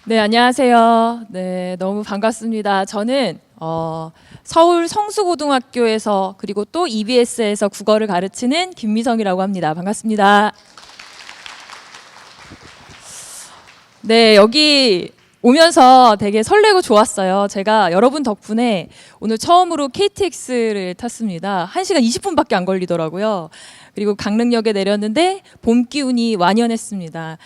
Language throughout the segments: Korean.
네, 안녕하세요. 네, 너무 반갑습니다. 저는 서울 성수고등학교에서 그리고 또 EBS에서 국어를 가르치는 김미성이라고 합니다. 반갑습니다. 네, 여기 오면서 되게 설레고 좋았어요. 제가 여러분 덕분에 오늘 처음으로 KTX를 탔습니다. 1시간 20분밖에 안 걸리더라고요. 그리고 강릉역에 내렸는데 봄 기운이 완연했습니다.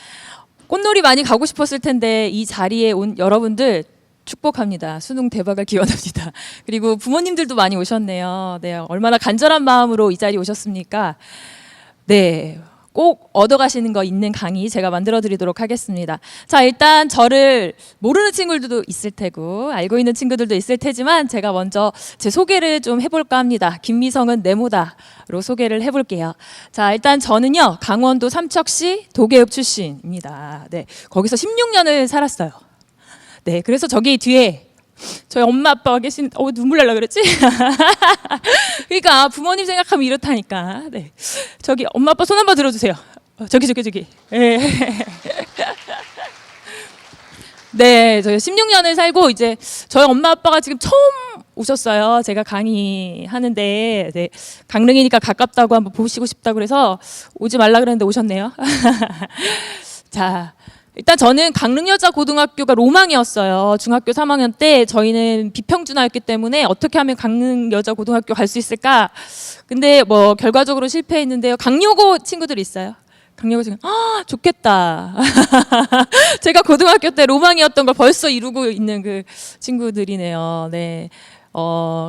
꽃놀이 많이 가고 싶었을 텐데 이 자리에 온 여러분들 축복합니다. 수능 대박을 기원합니다. 그리고 부모님들도 많이 오셨네요. 네, 얼마나 간절한 마음으로 이 자리에 오셨습니까? 네, 꼭 얻어가시는 거 있는 강의 제가 만들어 드리도록 하겠습니다. 자, 일단 저를 모르는 친구들도 있을 테고 알고 있는 친구들도 있을 테지만 제가 먼저 제 소개를 좀 해볼까 합니다. 김미성은 네모다로 소개를 해볼게요. 자, 일단 저는요 강원도 삼척시 도계읍 출신입니다. 네, 거기서 16년을 살았어요. 네, 그래서 저기 뒤에 저희 엄마 아빠가 계신, 눈물 날라 그랬지? 그러니까 부모님 생각하면 이렇다니까. 네, 저기 엄마 아빠 손 한번 들어주세요. 저기. 네. 네, 저희 16년을 살고 이제 저희 엄마 아빠가 지금 처음 오셨어요. 제가 강의하는데 네, 강릉이니까 가깝다고 한번 보시고 싶다고 그래서 오지 말라 그랬는데 오셨네요. 자, 일단 저는 강릉여자고등학교가 로망이었어요. 중학교 3학년 때 저희는 비평준화였기 때문에 어떻게 하면 강릉여자고등학교 갈 수 있을까? 근데 뭐 결과적으로 실패했는데요. 강여고 친구들 있어요? 강여고 친구, 좋겠다. 제가 고등학교 때 로망이었던 걸 벌써 이루고 있는 그 친구들이네요. 네.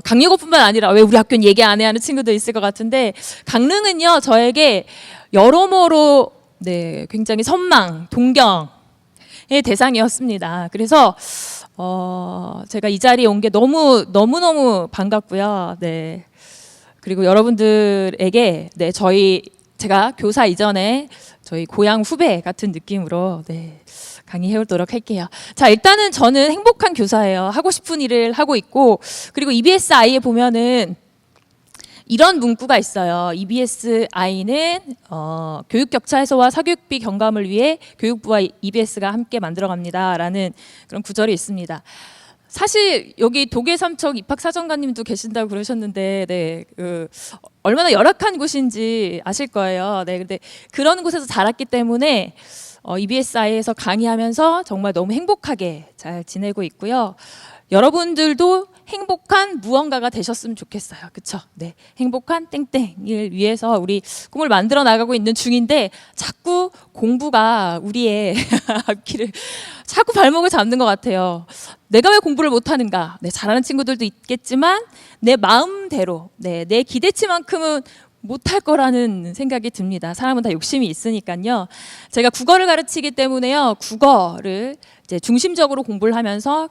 강여고뿐만 아니라 왜 우리 학교는 얘기 안 해 하는 친구들 있을 것 같은데 강릉은요 저에게 여러모로 네, 굉장히 선망, 동경의 대상이었습니다. 그래서 제가 이 자리에 온 게 너무너무 반갑고요. 네. 그리고 여러분들에게 네, 제가 교사 이전에 저희 고향 후배 같은 느낌으로 네, 강의해오도록 할게요. 자, 일단은 저는 행복한 교사예요. 하고 싶은 일을 하고 있고, 그리고 EBSI에 보면은 이런 문구가 있어요. EBSI는 교육 격차 해소와 사교육비 경감을 위해 교육부와 EBS가 함께 만들어갑니다라는 그런 구절이 있습니다. 사실 여기 도계 삼척 입학사정관님도 계신다고 그러셨는데, 네, 얼마나 열악한 곳인지 아실 거예요. 네, 근데 그런 곳에서 자랐기 때문에 EBSI에서 강의하면서 정말 너무 행복하게 잘 지내고 있고요. 여러분들도 행복한 무언가가 되셨으면 좋겠어요. 그쵸? 네. 행복한 땡땡을 위해서 우리 꿈을 만들어 나가고 있는 중인데 자꾸 공부가 우리의 앞길을 자꾸 발목을 잡는 것 같아요. 내가 왜 공부를 못하는가? 네, 잘하는 친구들도 있겠지만 내 마음대로, 네, 내 기대치만큼은 못할 거라는 생각이 듭니다. 사람은 다 욕심이 있으니까요. 제가 국어를 가르치기 때문에요. 국어를 이제 중심적으로 공부를 하면서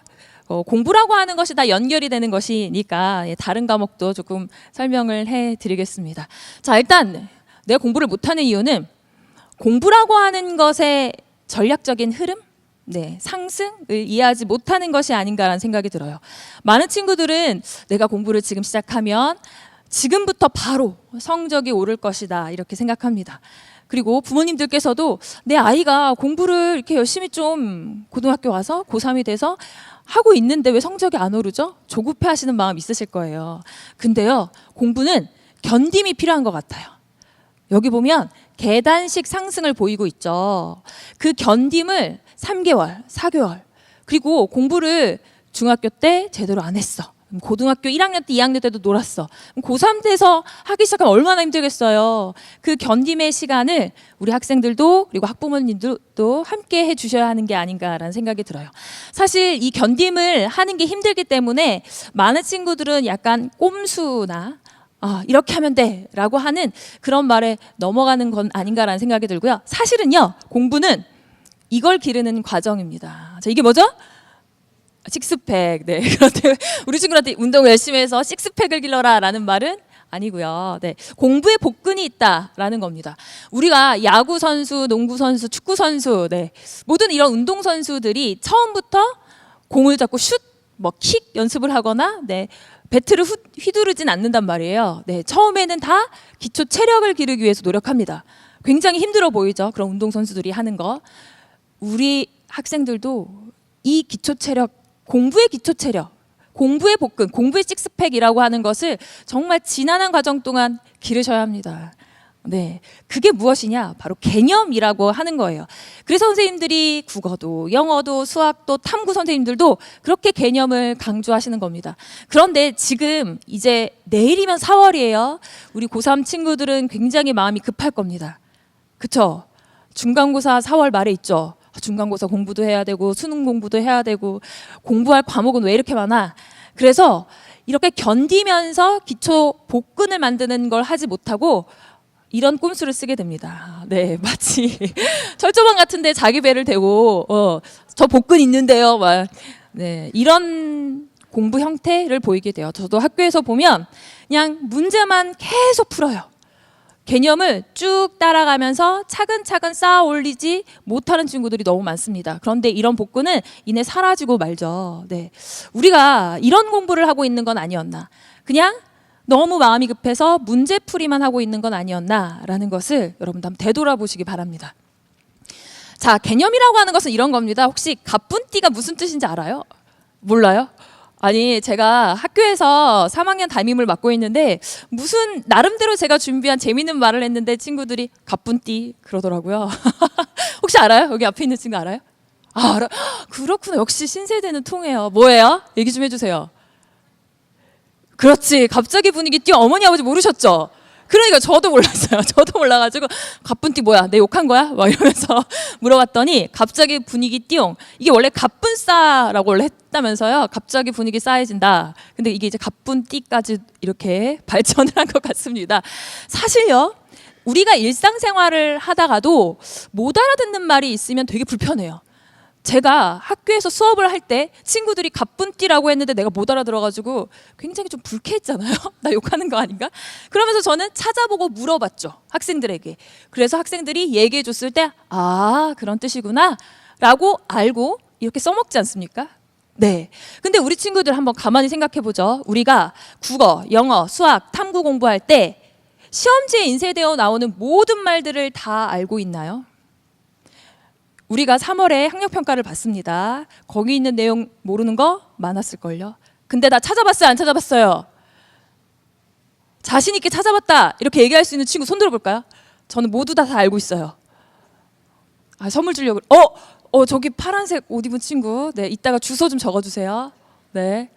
공부라고 하는 것이 다 연결이 되는 것이니까 다른 과목도 조금 설명을 해드리겠습니다. 자, 일단 내가 공부를 못하는 이유는 공부라고 하는 것의 전략적인 흐름, 네, 상승을 이해하지 못하는 것이 아닌가라는 생각이 들어요. 많은 친구들은 내가 공부를 지금 시작하면 지금부터 바로 성적이 오를 것이다 이렇게 생각합니다. 그리고 부모님들께서도 내 아이가 공부를 이렇게 열심히 좀 고등학교 와서 고3이 돼서 하고 있는데 왜 성적이 안 오르죠? 조급해 하시는 마음 있으실 거예요. 근데요, 공부는 견딤이 필요한 것 같아요. 여기 보면 계단식 상승을 보이고 있죠. 그 견딤을 3개월, 4개월, 그리고 공부를 중학교 때 제대로 안 했어. 고등학교 1학년 때, 2학년 때도 놀았어. 고3 돼서 하기 시작하면 얼마나 힘들겠어요. 그 견딤의 시간을 우리 학생들도 그리고 학부모님들도 함께 해주셔야 하는 게 아닌가라는 생각이 들어요. 사실 이 견딤을 하는 게 힘들기 때문에 많은 친구들은 약간 꼼수나 이렇게 하면 돼 라고 하는 그런 말에 넘어가는 건 아닌가라는 생각이 들고요. 사실은요, 공부는 이걸 기르는 과정입니다. 자, 이게 뭐죠? 식스팩. 네. 그런데 우리 친구한테 운동을 열심히 해서 식스팩을 길러라 라는 말은 아니고요. 네. 공부에 복근이 있다라는 겁니다. 우리가 야구 선수, 농구 선수, 축구 선수, 네. 모든 이런 운동 선수들이 처음부터 공을 잡고 슛, 킥 연습을 하거나, 네. 배트를 휘두르진 않는단 말이에요. 네. 처음에는 다 기초 체력을 기르기 위해서 노력합니다. 굉장히 힘들어 보이죠. 그런 운동 선수들이 하는 거. 우리 학생들도 이 기초 체력, 공부의 기초 체력, 공부의 복근, 공부의 식스팩이라고 하는 것을 정말 지난한 과정 동안 기르셔야 합니다. 네, 그게 무엇이냐? 바로 개념이라고 하는 거예요. 그래서 선생님들이 국어도, 영어도, 수학도, 탐구 선생님들도 그렇게 개념을 강조하시는 겁니다. 그런데 지금 이제 내일이면 4월이에요. 우리 고3 친구들은 굉장히 마음이 급할 겁니다. 그쵸? 중간고사 4월 말에 있죠. 중간고사 공부도 해야 되고 수능 공부도 해야 되고 공부할 과목은 왜 이렇게 많아? 그래서 이렇게 견디면서 기초 복근을 만드는 걸 하지 못하고 이런 꼼수를 쓰게 됩니다. 네, 마치 철조망 같은데 자기 배를 대고 저 복근 있는데요, 막 네, 이런 공부 형태를 보이게 돼요. 저도 학교에서 보면 그냥 문제만 계속 풀어요. 개념을 쭉 따라가면서 차근차근 쌓아 올리지 못하는 친구들이 너무 많습니다. 그런데 이런 복근은 이내 사라지고 말죠. 네, 우리가 이런 공부를 하고 있는 건 아니었나. 그냥 너무 마음이 급해서 문제풀이만 하고 있는 건 아니었나라는 것을 여러분도 한번 되돌아보시기 바랍니다. 자, 개념이라고 하는 것은 이런 겁니다. 혹시 가뿐띠가 무슨 뜻인지 알아요? 몰라요? 아니, 제가 학교에서 3학년 담임을 맡고 있는데 무슨 나름대로 제가 준비한 재밌는 말을 했는데 친구들이 가뿐띠 그러더라고요. 혹시 알아요? 여기 앞에 있는 친구 알아요? 아, 알아? 그렇구나. 역시 신세대는 통해요. 뭐예요? 얘기 좀 해주세요. 그렇지. 갑자기 분위기 띄어. 어머니 아버지 모르셨죠? 그러니까 저도 몰랐어요. 저도 몰라가지고 가뿐띠 뭐야? 내 욕한 거야? 막 이러면서 물어봤더니 갑자기 분위기 띄용. 이게 원래 가뿐싸라고 원래 했다면서요. 갑자기 분위기 싸해진다. 근데 이게 이제 가뿐띠까지 이렇게 발전을 한 것 같습니다. 사실요. 우리가 일상생활을 하다가도 못 알아듣는 말이 있으면 되게 불편해요. 제가 학교에서 수업을 할 때 친구들이 가뿐띠라고 했는데 내가 못 알아들어가지고 굉장히 좀 불쾌했잖아요. 나 욕하는 거 아닌가? 그러면서 저는 찾아보고 물어봤죠. 학생들에게. 그래서 학생들이 얘기해 줬을 때 아, 그런 뜻이구나 라고 알고 이렇게 써먹지 않습니까? 네. 근데 우리 친구들 한번 가만히 생각해 보죠. 우리가 국어, 영어, 수학, 탐구 공부할 때 시험지에 인쇄되어 나오는 모든 말들을 다 알고 있나요? 우리가 3월에 학력평가를 받습니다. 거기 있는 내용 모르는 거 많았을걸요. 근데 나 찾아봤어요? 안 찾아봤어요? 자신 있게 찾아봤다 이렇게 얘기할 수 있는 친구 손 들어볼까요? 저는 모두 다 알고 있어요. 아, 선물 주려고. 저기 파란색 옷 입은 친구. 네, 이따가 주소 좀 적어주세요. 네,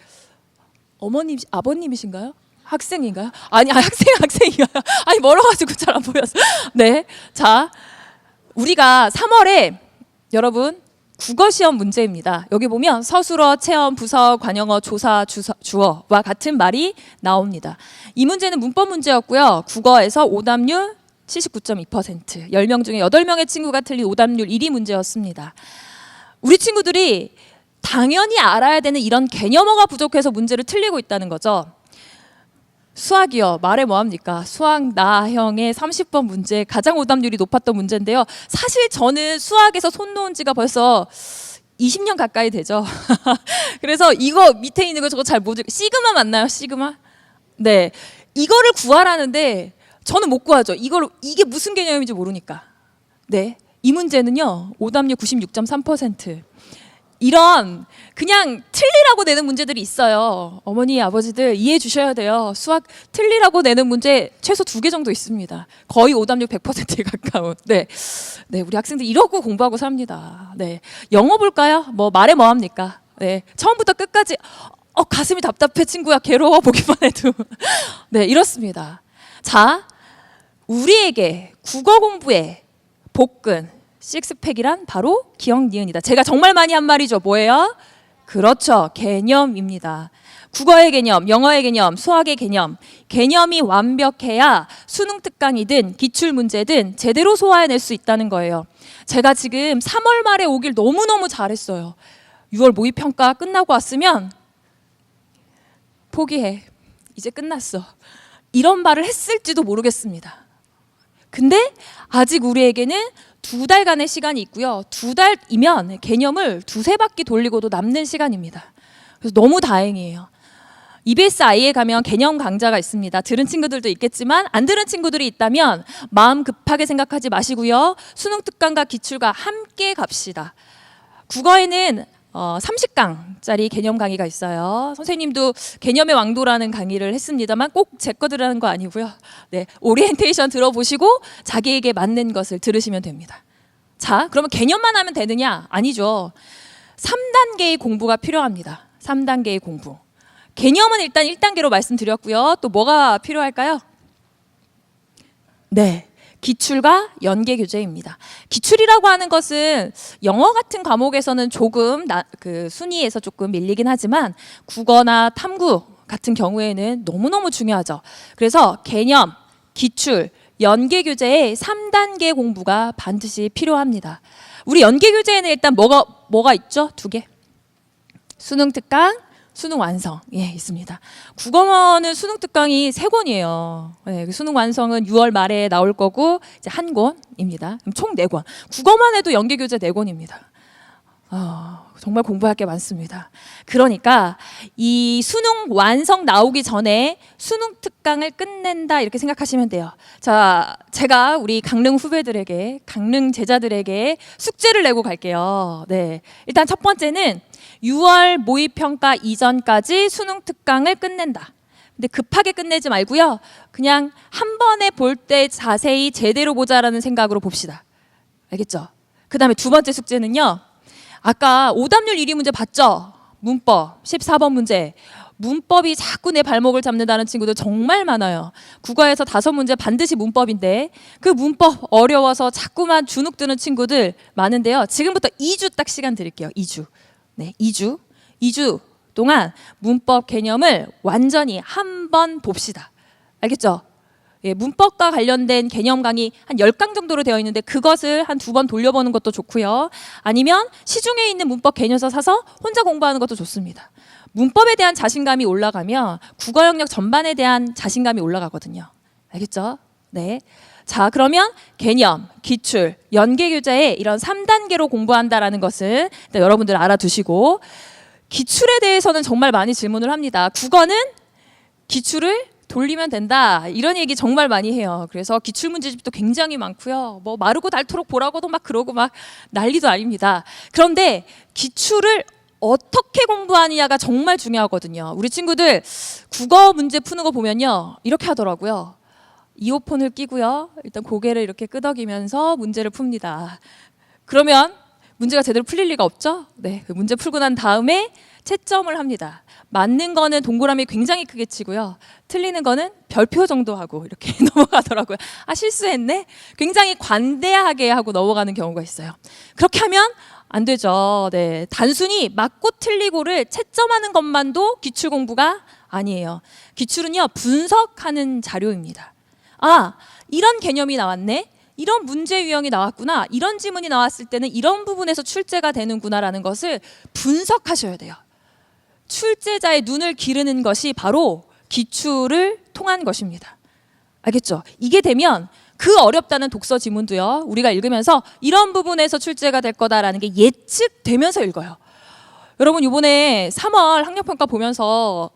어머님, 아버님이신가요? 학생인가요? 아니, 학생인가요? 아니, 멀어가지고 잘 안 보여서. 네, 자, 우리가 3월에 여러분 국어 시험 문제입니다. 여기 보면 서술어, 체험, 부서, 관용어, 조사, 주어와 같은 말이 나옵니다. 이 문제는 문법 문제였고요. 국어에서 오답률 79.2%, 10명 중에 8명의 친구가 틀린 오답률 1위 문제였습니다. 우리 친구들이 당연히 알아야 되는 이런 개념어가 부족해서 문제를 틀리고 있다는 거죠. 수학이요. 말해 뭐합니까? 수학 나형의 30번 문제, 가장 오답률이 높았던 문제인데요. 사실 저는 수학에서 손 놓은 지가 벌써 20년 가까이 되죠. 그래서 이거 밑에 있는 거 저거 잘 모르. 시그마 맞나요? 시그마? 네, 이거를 구하라는데 저는 못 구하죠. 이게 무슨 개념인지 모르니까. 네, 이 문제는요. 오답률 96.3%. 이런 그냥 틀리라고 내는 문제들이 있어요. 어머니, 아버지들 이해해 주셔야 돼요. 수학 틀리라고 내는 문제 최소 2개 정도 있습니다. 거의 오답률 100%에 가까운. 네, 우리 학생들 이러고 공부하고 삽니다. 네, 영어 볼까요? 말해 뭐합니까? 네, 처음부터 끝까지 가슴이 답답해 친구야. 괴로워 보기만 해도. 네, 이렇습니다. 자, 우리에게 국어 공부의 복근 식스팩이란 바로 기억, 니은이다. 제가 정말 많이 한 말이죠. 뭐예요? 그렇죠. 개념입니다. 국어의 개념, 영어의 개념, 수학의 개념. 개념이 완벽해야 수능 특강이든 기출문제든 제대로 소화해낼 수 있다는 거예요. 제가 지금 3월 말에 오길 너무너무 잘했어요. 6월 모의평가 끝나고 왔으면 포기해. 이제 끝났어. 이런 말을 했을지도 모르겠습니다. 근데 아직 우리에게는 2달간의 시간이 있고요. 2달이면 개념을 2-3바퀴 돌리고도 남는 시간입니다. 그래서 너무 다행이에요. EBS I에 가면 개념 강좌가 있습니다. 들은 친구들도 있겠지만 안 들은 친구들이 있다면 마음 급하게 생각하지 마시고요. 수능 특강과 기출과 함께 갑시다. 국어에는 30강짜리 개념 강의가 있어요. 선생님도 개념의 왕도라는 강의를 했습니다만 꼭 제 거 들으라는 거 아니고요. 네, 오리엔테이션 들어보시고 자기에게 맞는 것을 들으시면 됩니다. 자, 그러면 개념만 하면 되느냐? 아니죠. 3단계의 공부가 필요합니다. 3단계의 공부. 개념은 일단 1단계로 말씀드렸고요. 또 뭐가 필요할까요? 네. 기출과 연계 교재입니다. 기출이라고 하는 것은 영어 같은 과목에서는 조금 그 순위에서 조금 밀리긴 하지만 국어나 탐구 같은 경우에는 너무너무 중요하죠. 그래서 개념, 기출, 연계 교재의 3단계 공부가 반드시 필요합니다. 우리 연계 교재에는 일단 뭐가 있죠? 2개. 수능 특강, 수능 완성 있습니다. 국어는 수능 특강이 3권이에요. 네, 수능 완성은 6월 말에 나올 거고 이제 1권입니다. 총 4권. 국어만 해도 연계 교재 4권입니다. 정말 공부할 게 많습니다. 그러니까 이 수능 완성 나오기 전에 수능 특강을 끝낸다 이렇게 생각하시면 돼요. 자, 제가 우리 강릉 후배들에게, 강릉 제자들에게 숙제를 내고 갈게요. 네, 일단 첫 번째는 6월 모의평가 이전까지 수능 특강을 끝낸다. 근데 급하게 끝내지 말고요. 그냥 한 번에 볼 때 자세히 제대로 보자라는 생각으로 봅시다. 알겠죠? 그 다음에 2번째 숙제는요. 아까 오답률 1위 문제 봤죠? 문법 14번 문제. 문법이 자꾸 내 발목을 잡는다는 친구들 정말 많아요. 국어에서 5문제 반드시 문법인데 그 문법 어려워서 자꾸만 주눅 드는 친구들 많은데요. 지금부터 2주 딱 시간 드릴게요. 2주. 네, 2주 동안 문법 개념을 완전히 한번 봅시다. 알겠죠? 예, 문법과 관련된 개념 강의 한 10강 정도로 되어 있는데 그것을 한 2번 돌려보는 것도 좋고요. 아니면 시중에 있는 문법 개념서 사서 혼자 공부하는 것도 좋습니다. 문법에 대한 자신감이 올라가면 국어 영역 전반에 대한 자신감이 올라가거든요. 알겠죠? 네. 자, 그러면 개념, 기출, 연계 교재에 이런 3단계로 공부한다라는 것은 일단 여러분들 알아두시고 기출에 대해서는 정말 많이 질문을 합니다. 국어는 기출을 돌리면 된다. 이런 얘기 정말 많이 해요. 그래서 기출 문제집도 굉장히 많고요. 뭐 마르고 닳도록 보라고도 막 그러고 막 난리도 아닙니다. 그런데 기출을 어떻게 공부하느냐가 정말 중요하거든요. 우리 친구들 국어 문제 푸는 거 보면요. 이렇게 하더라고요. 이어폰을 끼고요. 일단 고개를 이렇게 끄덕이면서 문제를 풉니다. 그러면 문제가 제대로 풀릴 리가 없죠? 네, 그 문제 풀고 난 다음에 채점을 합니다. 맞는 거는 동그라미 굉장히 크게 치고요. 틀리는 거는 별표 정도 하고 이렇게 넘어가더라고요. 아, 실수했네? 굉장히 관대하게 하고 넘어가는 경우가 있어요. 그렇게 하면 안 되죠. 네, 단순히 맞고 틀리고를 채점하는 것만도 기출 공부가 아니에요. 기출은요, 분석하는 자료입니다. 아, 이런 개념이 나왔네? 이런 문제 유형이 나왔구나. 이런 지문이 나왔을 때는 이런 부분에서 출제가 되는구나라는 것을 분석하셔야 돼요. 출제자의 눈을 기르는 것이 바로 기출을 통한 것입니다. 알겠죠? 이게 되면 그 어렵다는 독서 지문도요. 우리가 읽으면서 이런 부분에서 출제가 될 거다라는 게 예측되면서 읽어요. 여러분 이번에 3월 학력평가 보면서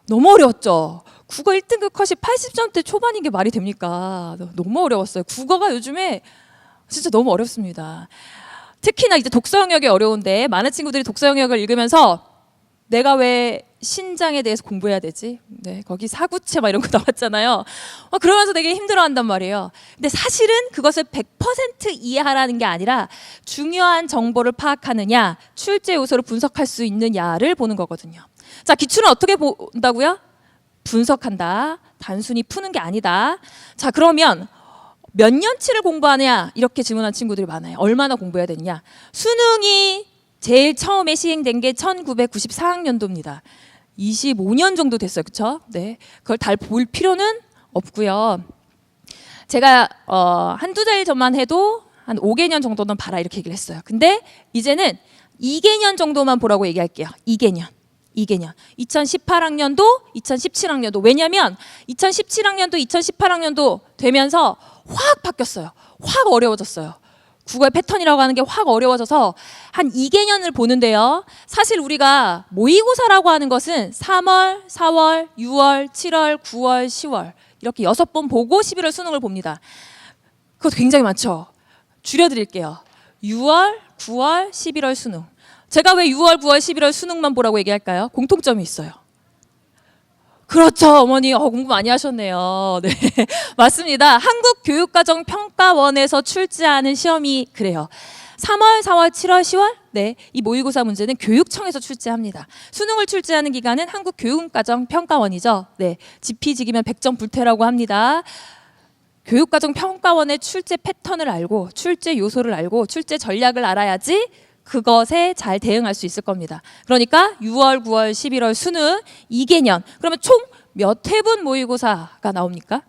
너무 어려웠죠? 국어 1등급 컷이 80점대 초반인 게 말이 됩니까? 너무 어려웠어요. 국어가 요즘에 진짜 너무 어렵습니다. 특히나 이제 독서 영역이 어려운데 많은 친구들이 독서 영역을 읽으면서 내가 왜 신장에 대해서 공부해야 되지? 네, 거기 사구체 막 이런 거 나왔잖아요. 그러면서 되게 힘들어한단 말이에요. 근데 사실은 그것을 100% 이해하라는 게 아니라 중요한 정보를 파악하느냐, 출제 요소를 분석할 수 있느냐를 보는 거거든요. 자, 기출은 어떻게 본다고요? 분석한다. 단순히 푸는 게 아니다. 자, 그러면 몇 년치를 공부하느냐? 이렇게 질문한 친구들이 많아요. 얼마나 공부해야 되느냐? 수능이 제일 처음에 시행된 게 1994학년도입니다. 25년 정도 됐어요. 그렇죠? 네. 그걸 다 볼 필요는 없고요. 제가 한두 달 전만 해도 한 5개년 정도는 봐라 이렇게 얘기를 했어요. 근데 이제는 2개년 정도만 보라고 얘기할게요. 2개년. 2018학년도, 2017학년도. 왜냐면 2017학년도, 2018학년도 되면서 확 바뀌었어요. 확 어려워졌어요. 국어의 패턴이라고 하는 게 확 어려워져서 한 2개년을 보는데요. 사실 우리가 모의고사라고 하는 것은 3월, 4월, 6월, 7월, 9월, 10월 이렇게 6번 보고 11월 수능을 봅니다. 그것도 굉장히 많죠. 줄여드릴게요. 6월, 9월, 11월 수능. 제가 왜 6월, 9월, 11월 수능만 보라고 얘기할까요? 공통점이 있어요. 그렇죠, 어머니. 공부 많이 하셨네요. 네, 맞습니다. 한국교육과정평가원에서 출제하는 시험이 그래요. 3월, 4월, 7월, 10월 네, 이 모의고사 문제는 교육청에서 출제합니다. 수능을 출제하는 기관은 한국교육과정평가원이죠. 네, 지피지기면 100점 불태라고 합니다. 교육과정평가원의 출제 패턴을 알고 출제 요소를 알고 출제 전략을 알아야지 그것에 잘 대응할 수 있을 겁니다. 그러니까 6월, 9월, 11월 수능 2개년. 그러면 총 몇 회분 모의고사가 나옵니까?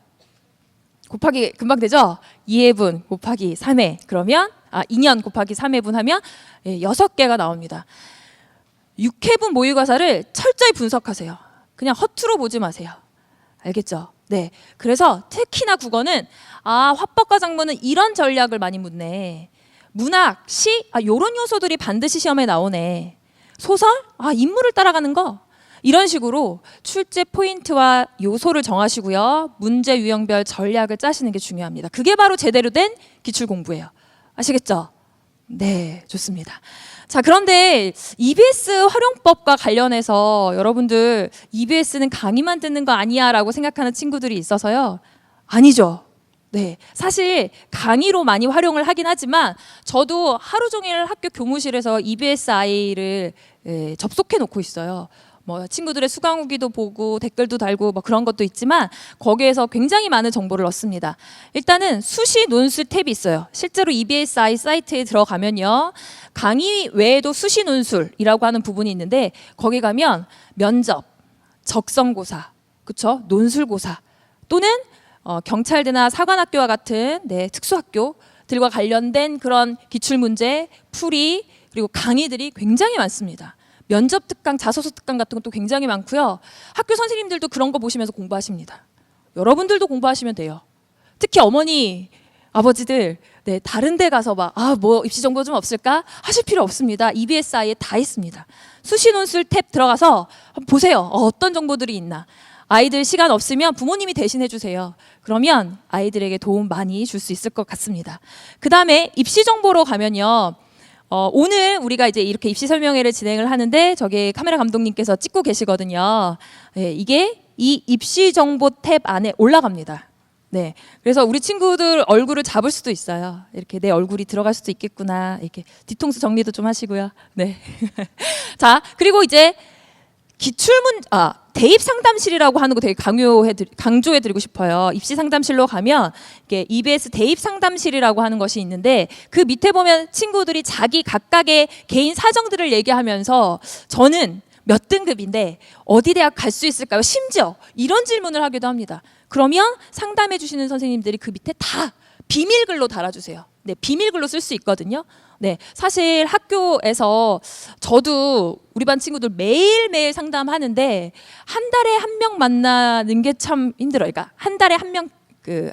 곱하기 금방 되죠? 2회분 곱하기 3회. 그러면 2년 곱하기 3회분 하면 6개가 나옵니다. 6회분 모의고사를 철저히 분석하세요. 그냥 허투루 보지 마세요. 알겠죠? 네. 그래서 특히나 국어는 화법과 작문은 이런 전략을 많이 묻네. 문학, 시, 요런 요소들이 반드시 시험에 나오네. 소설, 인물을 따라가는 거. 이런 식으로 출제 포인트와 요소를 정하시고요. 문제 유형별 전략을 짜시는 게 중요합니다. 그게 바로 제대로 된 기출 공부예요. 아시겠죠? 네, 좋습니다. 자, 그런데 EBS 활용법과 관련해서 여러분들 EBS는 강의만 듣는 거 아니야 라고 생각하는 친구들이 있어서요. 아니죠. 네, 사실 강의로 많이 활용을 하긴 하지만 저도 하루 종일 학교 교무실에서 EBSI를 접속해 놓고 있어요. 뭐 친구들의 수강 후기도 보고 댓글도 달고 뭐 그런 것도 있지만 거기에서 굉장히 많은 정보를 얻습니다. 일단은 수시 논술 탭이 있어요. 실제로 EBSI 사이트에 들어가면요. 강의 외에도 수시 논술이라고 하는 부분이 있는데 거기 가면 면접, 적성고사, 그쵸? 논술고사 또는 경찰대나 사관학교와 같은 특수학교들과 관련된 그런 기출문제, 풀이 그리고 강의들이 굉장히 많습니다. 면접 특강, 자소서 특강 같은 것도 굉장히 많고요. 학교 선생님들도 그런 거 보시면서 공부하십니다. 여러분들도 공부하시면 돼요. 특히 어머니, 아버지들 다른 데 가서 뭐 입시 정보 좀 없을까? 하실 필요 없습니다. EBSI에 다 있습니다. 수시 논술 탭 들어가서 한번 보세요. 어떤 정보들이 있나. 아이들 시간 없으면 부모님이 대신해 주세요. 그러면 아이들에게 도움 많이 줄 수 있을 것 같습니다. 그 다음에 입시 정보로 가면요. 오늘 우리가 이제 이렇게 입시 설명회를 진행을 하는데 저기 카메라 감독님께서 찍고 계시거든요. 네, 이게 이 입시 정보 탭 안에 올라갑니다. 네, 그래서 우리 친구들 얼굴을 잡을 수도 있어요. 이렇게 내 얼굴이 들어갈 수도 있겠구나. 이렇게 뒤통수 정리도 좀 하시고요. 네. 자, 그리고 이제 대입 상담실이라고 하는 거 되게 강조해드리고 싶어요. 입시 상담실로 가면 이게 EBS 대입 상담실이라고 하는 것이 있는데 그 밑에 보면 친구들이 자기 각각의 개인 사정들을 얘기하면서 저는 몇 등급인데 어디 대학 갈 수 있을까요? 심지어 이런 질문을 하기도 합니다. 그러면 상담해 주시는 선생님들이 그 밑에 다 비밀글로 달아주세요. 네, 비밀글로 쓸 수 있거든요. 네, 사실 학교에서 저도 우리 반 친구들 매일매일 상담하는데 한 달에 한 명 만나는 게 참 힘들어요. 그러니까 한 달에 한 명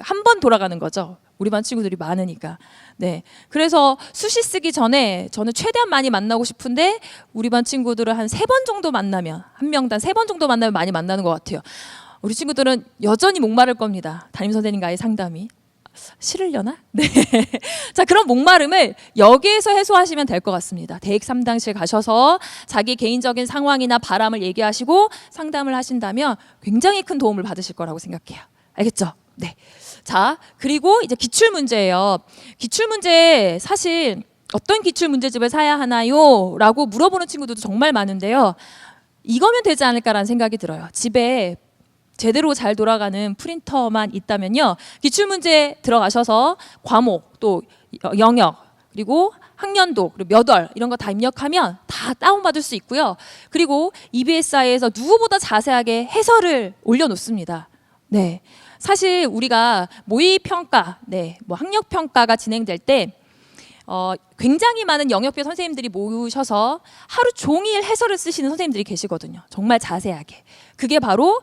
한 번 돌아가는 거죠. 우리 반 친구들이 많으니까. 네, 그래서 수시 쓰기 전에 저는 최대한 많이 만나고 싶은데 우리 반 친구들을 한 3번 정도 만나면 한 명당 3번 정도 만나면 많이 만나는 것 같아요. 우리 친구들은 여전히 목마를 겁니다. 담임 선생님과의 상담이. 싫으려나? 네. 자, 그런 목마름을 여기에서 해소하시면 될 것 같습니다. 대입 상담실 가셔서 자기 개인적인 상황이나 바람을 얘기하시고 상담을 하신다면 굉장히 큰 도움을 받으실 거라고 생각해요. 알겠죠? 네. 자, 그리고 이제 기출 문제예요. 기출 문제 사실 어떤 기출 문제집을 사야 하나요? 라고 물어보는 친구들도 정말 많은데요. 이거면 되지 않을까라는 생각이 들어요. 집에 제대로 잘 돌아가는 프린터만 있다면요. 기출문제 들어가셔서 과목, 또 영역, 그리고 학년도, 그리고 몇 월 이런 거 다 입력하면 다 다운받을 수 있고요. 그리고 EBSI에서 누구보다 자세하게 해설을 올려놓습니다. 네, 사실 우리가 모의평가, 뭐 학력평가가 진행될 때 굉장히 많은 영역별 선생님들이 모으셔서 하루 종일 해설을 쓰시는 선생님들이 계시거든요. 정말 자세하게. 그게 바로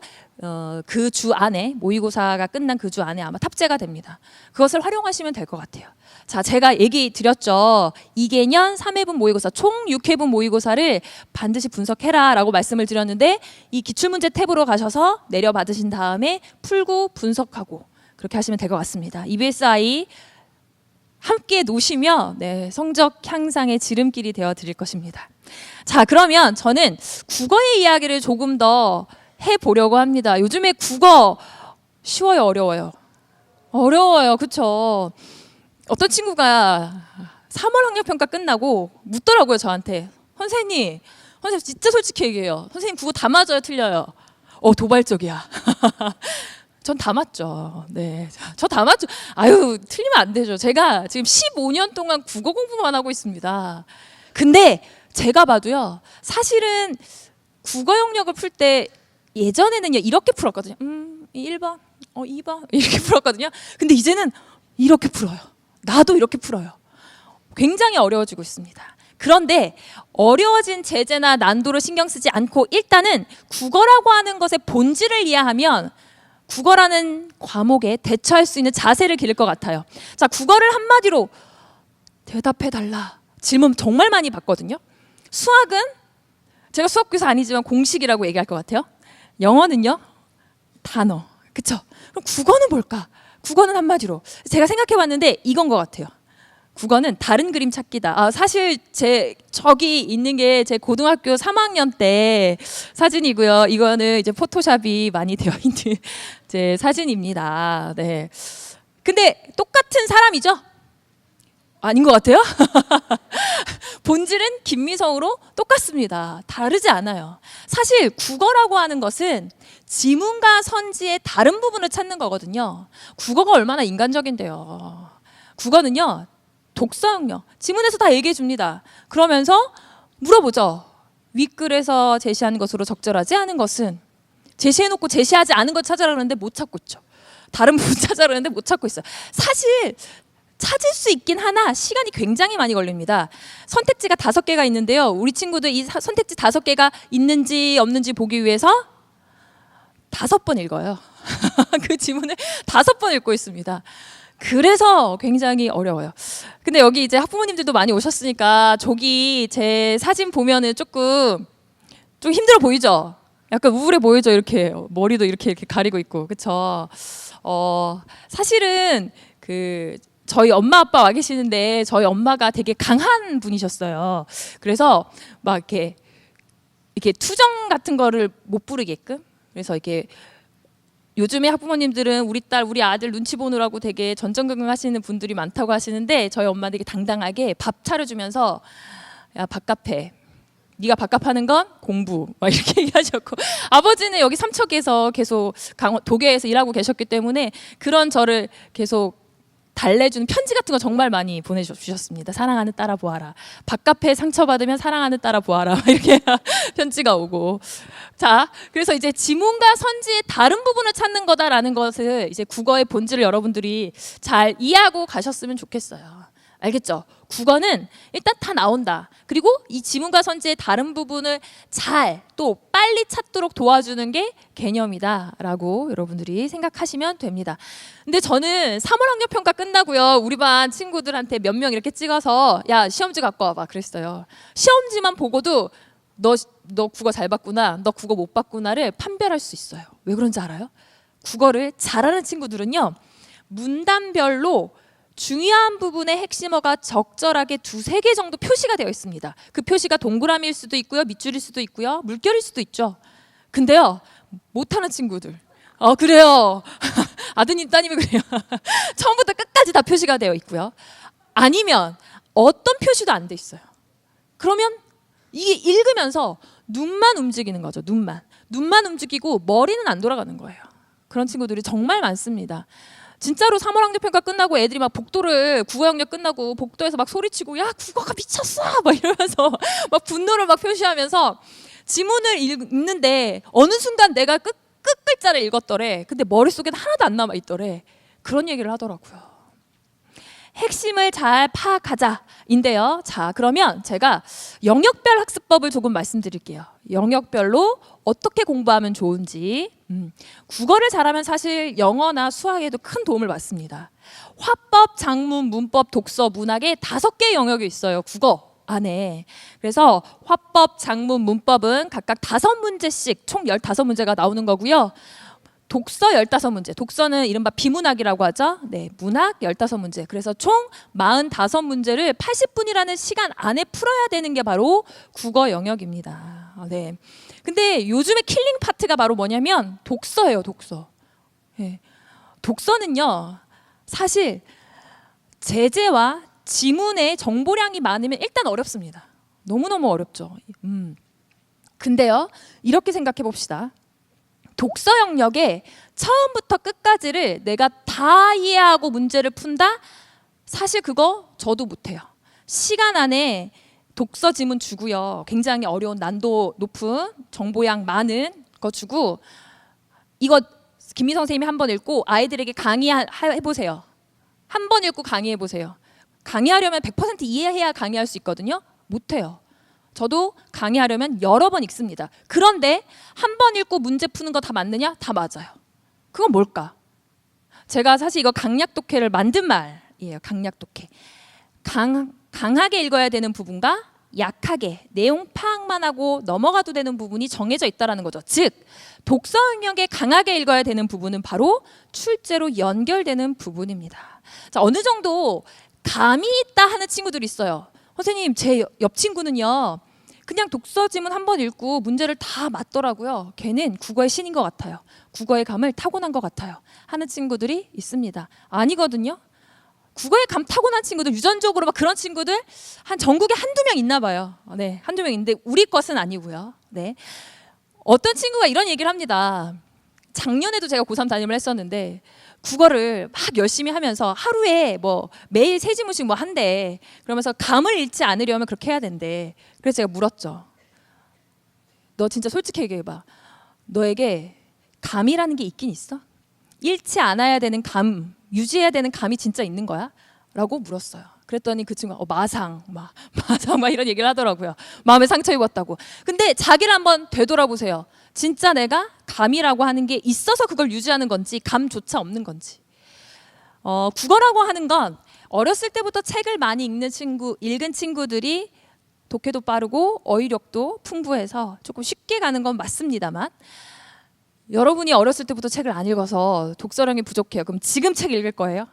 그 주 안에 모의고사가 끝난 그 주 안에 아마 탑재가 됩니다. 그것을 활용하시면 될 것 같아요. 자, 제가 얘기 드렸죠. 2개년 3회분 모의고사 총 6회분 모의고사를 반드시 분석해라 라고 말씀을 드렸는데 이 기출문제 탭으로 가셔서 내려받으신 다음에 풀고 분석하고 그렇게 하시면 될 것 같습니다. EBSI 함께 놓으시며 성적 향상의 지름길이 되어 드릴 것입니다. 자, 그러면 저는 국어의 이야기를 조금 더 해보려고 합니다. 요즘에 국어 쉬워요, 어려워요? 어려워요, 그쵸? 어떤 친구가 3월 학력평가 끝나고 묻더라고요, 저한테. 선생님 진짜 솔직히 얘기해요. 선생님 국어 다 맞아요, 틀려요? 도발적이야. 전 다 맞죠. 네, 저 다 맞죠. 아유, 틀리면 안 되죠. 제가 지금 15년 동안 국어 공부만 하고 있습니다. 근데 제가 봐도요, 사실은 국어 영역을 풀 때 예전에는요 이렇게 풀었거든요. 1번, 2번 이렇게 풀었거든요. 근데 이제는 이렇게 풀어요. 나도 이렇게 풀어요. 굉장히 어려워지고 있습니다. 그런데 어려워진 제재나 난도를 신경 쓰지 않고 일단은 국어라고 하는 것의 본질을 이해하면 국어라는 과목에 대처할 수 있는 자세를 기를 것 같아요. 자, 국어를 한마디로 대답해달라 질문 정말 많이 받거든요. 수학은 제가 수학교사 아니지만 공식이라고 얘기할 것 같아요. 영어는요? 단어. 그쵸? 그럼 국어는 뭘까? 국어는 한마디로 제가 생각해봤는데 이건 것 같아요. 국어는 다른 그림 찾기다. 사실 저기 있는 게 제 고등학교 3학년 때 사진이고요. 이거는 이제 포토샵이 많이 되어 있는 제 사진입니다. 네. 근데 똑같은 사람이죠? 아닌 것 같아요? 본질은 김미성으로 똑같습니다. 다르지 않아요. 사실 국어라고 하는 것은 지문과 선지의 다른 부분을 찾는 거거든요. 국어가 얼마나 인간적인데요. 국어는요, 독서형요. 지문에서 다 얘기해 줍니다. 그러면서 물어보죠. 윗글에서 제시한 것으로 적절하지 않은 것은 제시해놓고 제시하지 않은 것 찾아라 그러는데 못 찾고 있죠. 다른 부분 찾아라 그러는데 못 찾고 있어요. 사실 찾을 수 있긴 하나 시간이 굉장히 많이 걸립니다. 선택지가 5개가 있는데요. 우리 친구들 이 선택지 5개가 있는지 없는지 보기 위해서 5번 읽어요. 그 지문을 5번 읽고 있습니다. 그래서 굉장히 어려워요. 근데 여기 이제 학부모님들도 많이 오셨으니까 저기 제 사진 보면은 조금 좀 힘들어 보이죠? 약간 우울해 보이죠? 이렇게 머리도 이렇게 가리고 있고, 그렇죠? 사실은 저희 엄마 아빠 와 계시는데 저희 엄마가 되게 강한 분이셨어요. 그래서 막 이렇게 투정 같은 거를 못 부르게끔, 그래서 이렇게 요즘에 학부모님들은 우리 딸, 우리 아들 눈치 보느라고 되게 전전긍긍하시는 분들이 많다고 하시는데 저희 엄마 되게 당당하게 밥 차려주면서 야, 밥값해. 네가 밥값하는 건 공부. 막 이렇게 얘기하셨고, 아버지는 여기 삼척에서 계속 도계에서 일하고 계셨기 때문에 그런 저를 계속 달래주는 편지 같은 거 정말 많이 보내주셨습니다. 사랑하는 딸아 보아라. 밥값에 상처받으면 사랑하는 딸아 보아라. 이렇게 편지가 오고. 자, 그래서 이제 지문과 선지의 다른 부분을 찾는 거다라는 것을 이제 국어의 본질을 여러분들이 잘 이해하고 가셨으면 좋겠어요. 알겠죠? 국어는 일단 다 나온다. 그리고 이 지문과 선지의 다른 부분을 잘 또 빨리 찾도록 도와주는 게 개념이다라고 여러분들이 생각하시면 됩니다. 근데 저는 3월 학력평가 끝나고요. 우리 반 친구들한테 몇 명 이렇게 찍어서 야, 시험지 갖고 와봐 그랬어요. 시험지만 보고도 너 국어 잘 봤구나, 너 국어 못 봤구나를 판별할 수 있어요. 왜 그런지 알아요? 국어를 잘하는 친구들은요, 문단별로 중요한 부분의 핵심어가 적절하게 2-3개 정도 표시가 되어 있습니다. 그 표시가 동그라미일 수도 있고요, 밑줄일 수도 있고요, 물결일 수도 있죠. 근데요, 못하는 친구들, 그래요. 아드님 따님이 그래요. 처음부터 끝까지 다 표시가 되어 있고요. 아니면 어떤 표시도 안 돼 있어요. 그러면 이게 읽으면서 눈만 움직이는 거죠. 눈만 움직이고 머리는 안 돌아가는 거예요. 그런 친구들이 정말 많습니다. 진짜로 3월 학력평가 끝나고 애들이 막 복도를, 국어 영역 끝나고 복도에서 막 소리치고 야, 국어가 미쳤어 막 이러면서 막 분노를 막 표시하면서 지문을 읽는데 어느 순간 내가 끝 글자를 읽었더래. 근데 머릿속에 하나도 안 남아 있더래. 그런 얘기를 하더라고요. 핵심을 잘 파악하자인데요. 자, 그러면 제가 영역별 학습법을 조금 말씀드릴게요. 영역별로 어떻게 공부하면 좋은지. 국어를 잘하면 사실 영어나 수학에도 큰 도움을 받습니다. 화법, 작문, 문법, 독서, 문학에 5개의 영역이 있어요. 국어 안에. 그래서 화법, 작문, 문법은 각각 5문제씩 총 15문제가 나오는 거고요. 독서 15문제. 독서는 이른바 비문학이라고 하죠. 네, 문학 15문제. 그래서 총 45문제를 80분이라는 시간 안에 풀어야 되는 게 바로 국어 영역입니다. 네. 근데 요즘에 킬링 파트가 바로 뭐냐면 독서예요, 독서. 네. 독서는요, 사실 제재와 지문의 정보량이 많으면 일단 어렵습니다. 너무너무 어렵죠. 근데요, 이렇게 생각해 봅시다. 독서 영역에 처음부터 끝까지를 내가 다 이해하고 문제를 푼다? 사실 그거 저도 못해요. 시간 안에 독서 지문 주고요. 굉장히 어려운 난도 높은 정보량 많은 거 주고, 이거 김미성 선생님이 한 번 읽고 아이들에게 강의해보세요. 한 번 읽고 강의해보세요. 강의하려면 100% 이해해야 강의할 수 있거든요. 못해요. 저도 강의하려면 여러 번 읽습니다. 그런데 한 번 읽고 문제 푸는 거 다 맞느냐? 다 맞아요. 그건 뭘까? 제가 사실 이거 강약 독해를 만든 말이에요. 강약 독해. 강하게 읽어야 되는 부분과 약하게 내용 파악만 하고 넘어가도 되는 부분이 정해져 있다는 거죠. 즉 독서 영역에 강하게 읽어야 되는 부분은 바로 출제로 연결되는 부분입니다. 자, 어느 정도 감이 있다 하는 친구들이 있어요. 선생님, 제 옆 친구는요, 그냥 독서 지문 한 번 읽고 문제를 다 맞더라고요. 걔는 국어의 신인 것 같아요. 국어의 감을 타고난 것 같아요. 하는 친구들이 있습니다. 아니거든요. 국어의 감 타고난 친구들, 유전적으로 막 그런 친구들 한 전국에 한두 명 있나 봐요. 네, 한두 명 있는데 우리 것은 아니고요. 네. 어떤 친구가 이런 얘기를 합니다. 작년에도 제가 고3 담임을 했었는데 국어를 막 열심히 하면서 하루에 뭐 매일 세 지문씩 뭐 한대. 그러면서 감을 잃지 않으려면 그렇게 해야 된대. 그래서 제가 물었죠. 너 진짜 솔직히 얘기해봐. 너에게 감이라는 게 있긴 있어? 잃지 않아야 되는 감, 유지해야 되는 감이 진짜 있는 거야? 라고 물었어요. 그랬더니 그 친구가 마상 막 이런 얘기를 하더라고요. 마음에 상처 입었다고. 근데 자기를 한번 되돌아보세요. 진짜 내가 감이라고 하는 게 있어서 그걸 유지하는 건지 감조차 없는 건지. 국어라고 하는 건 어렸을 때부터 책을 많이 읽은 친구들이 독해도 빠르고 어휘력도 풍부해서 조금 쉽게 가는 건 맞습니다만, 여러분이 어렸을 때부터 책을 안 읽어서 독서량이 부족해요. 그럼 지금 책 읽을 거예요?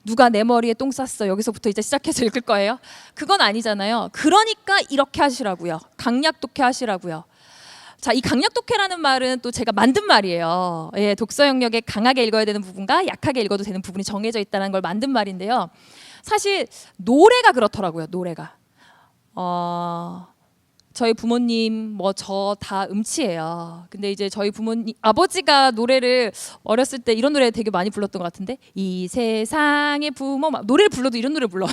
누가 내 머리에 똥 쌌어, 여기서부터 이제 시작해서 읽을 거예요? 그건 아니잖아요. 그러니까 이렇게 하시라고요. 강약 독해 하시라고요. 자, 이 강약 독해라는 말은 또 제가 만든 말이에요. 예, 독서 영역에 강하게 읽어야 되는 부분과 약하게 읽어도 되는 부분이 정해져 있다는 걸 만든 말인데요. 사실 노래가 그렇더라고요. 노래가. 저희 부모님 뭐 저 다 음치예요. 근데 이제 저희 부모님 아버지가 노래를 어렸을 때 이런 노래 되게 많이 불렀던 것 같은데, 이 세상의 부모 막 노래를 불러도 이런 노래 불러.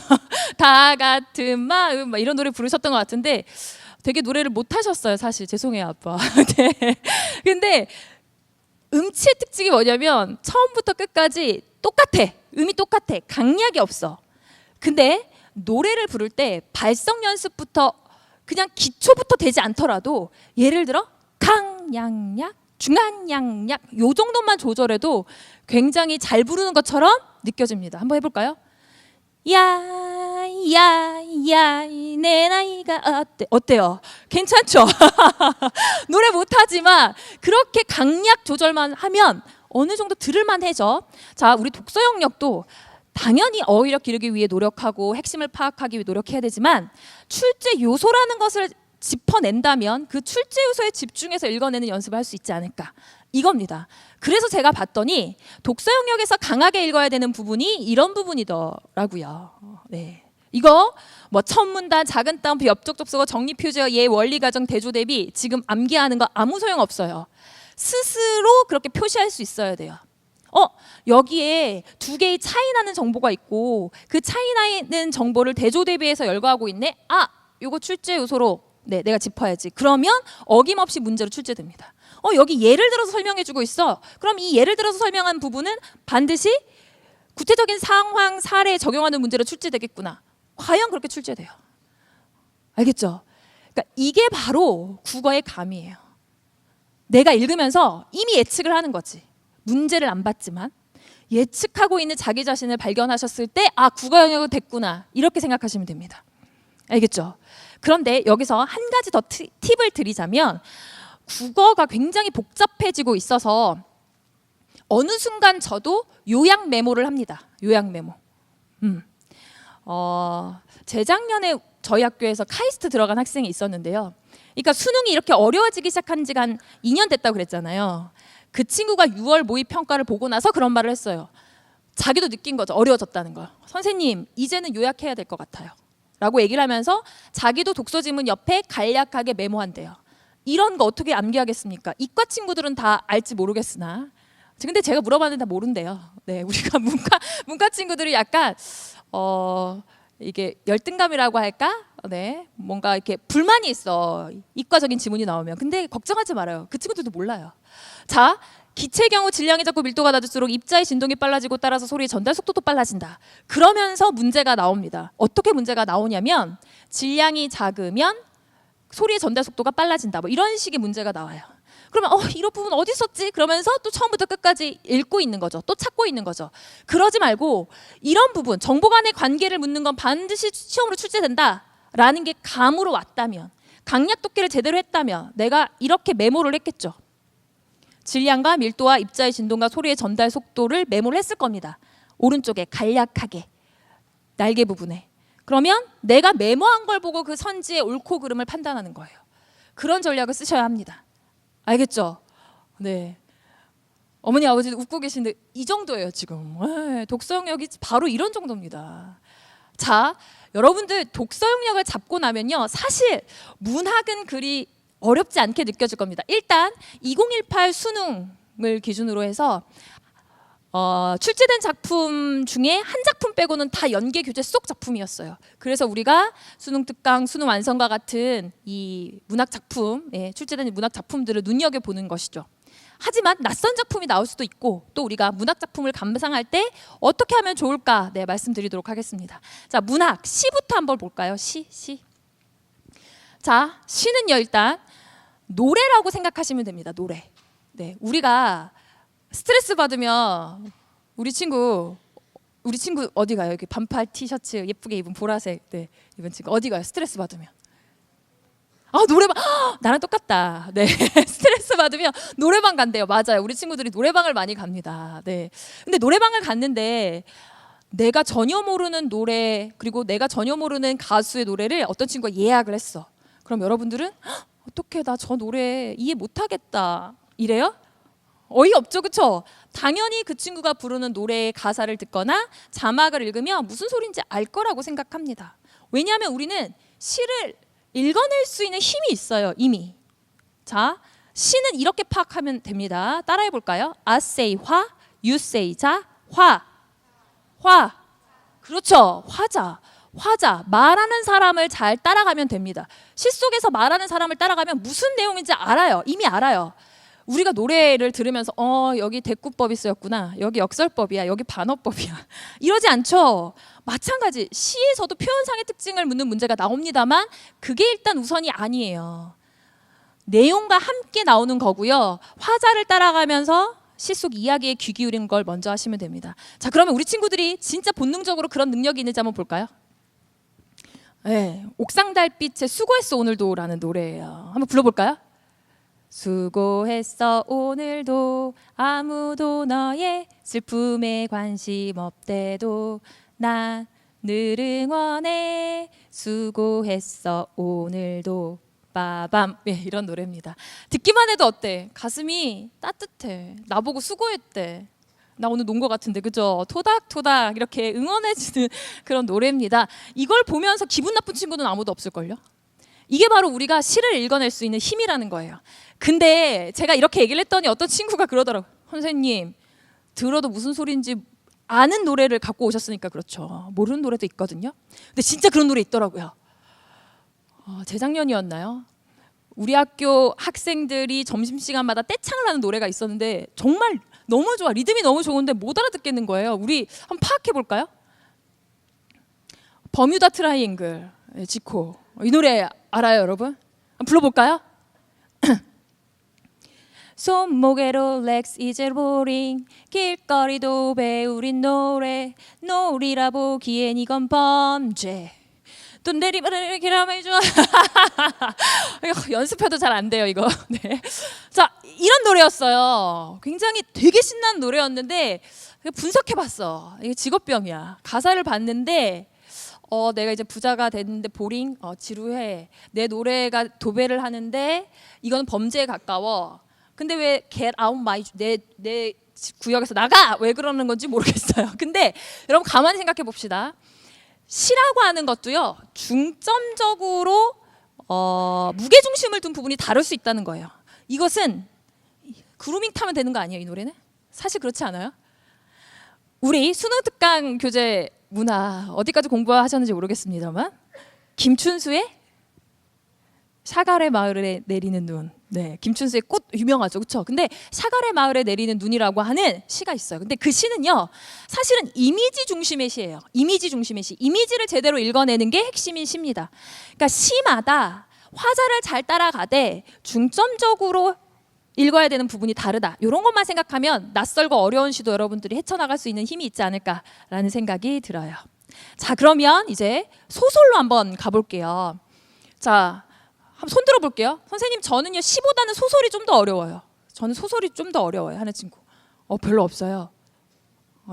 다 같은 마음 막 이런 노래 부르셨던 것 같은데 되게 노래를 못 하셨어요. 사실 죄송해요 아빠. 네. 근데 음치의 특징이 뭐냐면 처음부터 끝까지 똑같아. 음이 똑같아. 강약이 없어. 근데 노래를 부를 때 발성 연습부터 그냥 기초부터 되지 않더라도 예를 들어 강양약, 중간양약 요 정도만 조절해도 굉장히 잘 부르는 것처럼 느껴집니다. 한번 해볼까요? 야야야 내 나이가 어때요? 괜찮죠? 노래 못하지만 그렇게 강약 조절만 하면 어느 정도 들을만해져. 자, 우리 독서 영역도 당연히 어휘력 기르기 위해 노력하고 핵심을 파악하기 위해 노력해야 되지만 출제 요소라는 것을 짚어낸다면 그 출제 요소에 집중해서 읽어내는 연습을 할 수 있지 않을까, 이겁니다. 그래서 제가 봤더니 독서 영역에서 강하게 읽어야 되는 부분이 이런 부분이더라고요. 네. 이거 뭐 첫 문단, 작은 따옴표, 엽적 접속어, 정리 표제어, 예, 원리 가정, 대조 대비 지금 암기하는 거 아무 소용 없어요. 스스로 그렇게 표시할 수 있어야 돼요. 여기에 두 개의 차이 나는 정보가 있고 그 차이 나는 정보를 대조 대비해서 열거하고 있네. 요거 출제 요소로 내가 짚어야지. 그러면 어김없이 문제로 출제됩니다. 여기 예를 들어서 설명해주고 있어. 그럼 이 예를 들어서 설명한 부분은 반드시 구체적인 상황, 사례에 적용하는 문제로 출제되겠구나. 과연 그렇게 출제돼요. 알겠죠? 그러니까 이게 바로 국어의 감이에요. 내가 읽으면서 이미 예측을 하는 거지. 문제를 안 봤지만 예측하고 있는 자기 자신을 발견하셨을 때 국어 영역은 됐구나, 이렇게 생각하시면 됩니다. 알겠죠? 그런데 여기서 한 가지 더 팁을 드리자면 국어가 굉장히 복잡해지고 있어서 어느 순간 저도 요약 메모를 합니다. 요약 메모. 재작년에 저희 학교에서 카이스트 들어간 학생이 있었는데요. 그러니까 수능이 이렇게 어려워지기 시작한 지가 한 2년 됐다고 그랬잖아요. 그 친구가 6월 모의 평가를 보고 나서 그런 말을 했어요. 자기도 느낀 거죠. 어려워졌다는 걸. 선생님, 이제는 요약해야 될 것 같아요. 라고 얘기를 하면서 자기도 독서 지문 옆에 간략하게 메모한대요. 이런 거 어떻게 암기하겠습니까? 이과 친구들은 다 알지 모르겠으나. 근데 제가 물어봤는데 다 모른대요. 네, 우리가 문과 친구들이 약간 이게 열등감이라고 할까? 네, 뭔가 이렇게 불만이 있어. 이과적인 지문이 나오면. 근데 걱정하지 말아요. 그 친구들도 몰라요. 자, 기체의 경우 질량이 작고 밀도가 낮을수록 입자의 진동이 빨라지고 따라서 소리의 전달 속도도 빨라진다. 그러면서 문제가 나옵니다. 어떻게 문제가 나오냐면 질량이 작으면 소리의 전달 속도가 빨라진다. 뭐 이런 식의 문제가 나와요. 그러면 이런 부분 어디 있었지? 그러면서 또 처음부터 끝까지 읽고 있는 거죠. 또 찾고 있는 거죠. 그러지 말고 이런 부분, 정보 간의 관계를 묻는 건 반드시 시험으로 출제된다라는 게 감으로 왔다면, 강약 독해를 제대로 했다면 내가 이렇게 메모를 했겠죠. 질량과 밀도와 입자의 진동과 소리의 전달 속도를 메모를 했을 겁니다. 오른쪽에 간략하게 날개 부분에. 그러면 내가 메모한 걸 보고 그 선지의 옳고 그름을 판단하는 거예요. 그런 전략을 쓰셔야 합니다. 알겠죠? 네. 어머니 아버지도 웃고 계신데 이 정도예요 지금. 독서 영역이 바로 이런 정도입니다. 자, 여러분들 독서 영역을 잡고 나면요, 사실 문학은 그리 어렵지 않게 느껴질 겁니다. 일단 2018 수능을 기준으로 해서 출제된 작품 중에 한 작품 빼고는 다 연계 교재 속 작품이었어요. 그래서 우리가 수능 특강, 수능 완성과 같은 이 문학 작품, 출제된 문학 작품들을 눈여겨 보는 것이죠. 하지만 낯선 작품이 나올 수도 있고 또 우리가 문학 작품을 감상할 때 어떻게 하면 좋을까 말씀드리도록 하겠습니다. 자, 문학 시부터 한번 볼까요? 시. 자, 시는요 일단 노래라고 생각하시면 됩니다. 노래. 네, 우리가 스트레스 받으면 우리 친구 어디 가요? 여기 반팔 티셔츠 예쁘게 입은 보라색 입은 친구 어디 가요? 스트레스 받으면 노래방. 나랑 똑같다. 네. 스트레스 받으면 노래방 간대요. 맞아요. 우리 친구들이 노래방을 많이 갑니다. 네. 근데 노래방을 갔는데 내가 전혀 모르는 노래 그리고 내가 전혀 모르는 가수의 노래를 어떤 친구가 예약을 했어. 그럼 여러분들은 어떻게 나 저 노래 이해 못하겠다 이래요? 어이없죠, 그렇죠? 당연히 그 친구가 부르는 노래의 가사를 듣거나 자막을 읽으면 무슨 소리인지 알 거라고 생각합니다. 왜냐하면 우리는 시를 읽어낼 수 있는 힘이 있어요, 이미. 자, 시는 이렇게 파악하면 됩니다. 따라해 볼까요? I say 화, you say 자, 화. 그렇죠, 화자. 말하는 사람을 잘 따라가면 됩니다. 시 속에서 말하는 사람을 따라가면 무슨 내용인지 알아요. 이미 알아요. 우리가 노래를 들으면서 여기 대꾸법이 쓰였구나. 여기 역설법이야. 여기 반어법이야. 이러지 않죠. 마찬가지 시에서도 표현상의 특징을 묻는 문제가 나옵니다만 그게 일단 우선이 아니에요. 내용과 함께 나오는 거고요. 화자를 따라가면서 시 속 이야기에 귀 기울이는 걸 먼저 하시면 됩니다. 자, 그러면 우리 친구들이 진짜 본능적으로 그런 능력이 있는지 한번 볼까요? 네, 옥상달빛의 수고했어 오늘도라는 노래예요. 한번 불러볼까요? 수고했어 오늘도 아무도 너의 슬픔에 관심 없대도 난 늘 응원해 수고했어 오늘도 빠밤. 이런 노래입니다. 듣기만 해도 어때? 가슴이 따뜻해. 나보고 수고했대. 나 오늘 논 것 같은데 그죠? 토닥토닥 이렇게 응원해주는 그런 노래입니다. 이걸 보면서 기분 나쁜 친구는 아무도 없을걸요? 이게 바로 우리가 시를 읽어낼 수 있는 힘이라는 거예요. 근데 제가 이렇게 얘기를 했더니 어떤 친구가 그러더라고요. 선생님, 들어도 무슨 소리인지 아는 노래를 갖고 오셨으니까 그렇죠. 모르는 노래도 있거든요. 근데 진짜 그런 노래 있더라고요. 재작년이었나요? 우리 학교 학생들이 점심시간마다 떼창을 하는 노래가 있었는데 정말 너무 좋아. 리듬이 너무 좋은데 못 알아듣겠는 거예요. 우리 한번 파악해 볼까요? 버뮤다 트라이앵글, 지코. 이 노래 알아요, 여러분? 한번 불러볼까요? 손목에 롤렉스 이제 보링 길거리도 배우린 노래 놀이라 보기엔 이건 범죄 또 내리면 기라메이죠. 연습해도 잘 안 돼요 이거. 네. 자, 이런 노래였어요. 굉장히 되게 신나는 노래였는데 분석해봤어. 이게 직업병이야. 가사를 봤는데 내가 이제 부자가 됐는데 보링, 지루해. 내 노래가 도배를 하는데 이건 범죄에 가까워. 근데 왜 get out my 내 구역에서 나가! 왜 그러는 건지 모르겠어요. 근데 여러분 가만히 생각해 봅시다. 시라고 하는 것도요 중점적으로 무게 중심을 둔 부분이 다를 수 있다는 거예요. 이것은 그루밍 타면 되는 거 아니에요? 이 노래는 사실 그렇지 않아요? 우리 수능 특강 교재 문화 어디까지 공부하셨는지 모르겠습니다만 김춘수의 샤갈의 마을에 내리는 눈. 네, 김춘수의 꽃 유명하죠, 그렇죠? 근데 샤갈의 마을에 내리는 눈이라고 하는 시가 있어요. 근데 그 시는요, 사실은 이미지 중심의 시예요. 이미지 중심의 시. 이미지를 제대로 읽어내는 게 핵심인 시입니다. 그러니까 시마다 화자를 잘 따라가되 중점적으로 읽어야 되는 부분이 다르다. 이런 것만 생각하면 낯설고 어려운 시도 여러분들이 헤쳐나갈 수 있는 힘이 있지 않을까라는 생각이 들어요. 자, 그러면 이제 소설로 한번 가볼게요. 자, 한번 손 들어볼게요. 선생님, 저는요 시보다는 소설이 좀 더 어려워요. 저는 소설이 좀 더 어려워요. 하는 친구. 별로 없어요.